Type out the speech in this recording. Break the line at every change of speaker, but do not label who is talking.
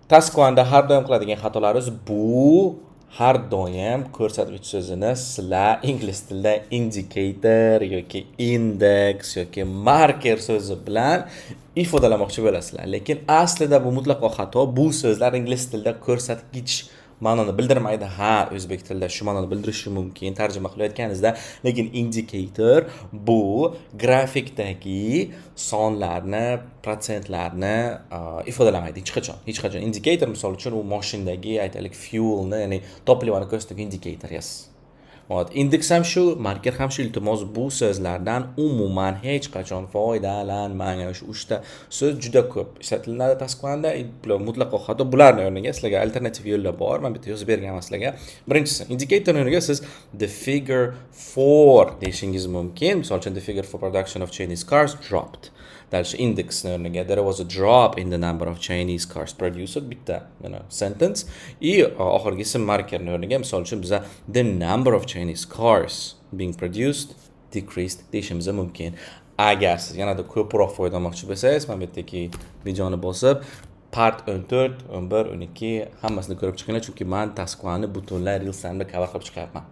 Tasqo'nda har doim qiladigan xatolarimiz bu har doim ko'rsatuvchi so'zini sizlar ingliz tilida indicator yoki index yoki marker so'zi bilan ifodalamoqchi bo'lasizlar. Lekin aslida bu mutlaqo xato. Bu so'zlar ingliz tilida ko'rsatkich ma'noni bildirmaydi. Ha, o'zbek tilida shu ma'noni bildirishi mumkin tarjima qilayotganingizda, lekin indicator bu grafikdagi sonlarni, protsentlarni ifodalamaydi hech qachon. Hech qachon indicator misol uchun u mashinadagi aytaylik fuelni, ya'ni toplivoni ko'rsatuvchi indicator yes. Index ham shu, marker ham shu. Iltimos bu so'zlardan umuman hech qachon foydalanmang. Shu 3 ta so'z juda ko'p ishlatiladi Tasqo'nda. Mutlaqo xato. Bularning o'rniga sizlarga alternativ yo'llar bor. Men bitta yozib berganman sizlarga. Birinchisi, indicator o'rniga siz the figure for deyishingiz mumkin. Misol uchun the figure for production of Chinese cars dropped. Dальше index o'rniga there was a drop in the number of Chinese cars produced. Bitta, sentence. И oxirgisi marker o'rniga misol uchun biza the number of Chinese cars being produced decreased deyishimiz mumkin. Agar siz yanada ko'proq foydalanmoqchi bo'lsangiz, men bu yerdagi videoni bosib part 14, 11, 12 hammasini ko'rib chiqinglar, chunki men Tasqo'ni butunlay Reels'da cover qilib chiqyapman.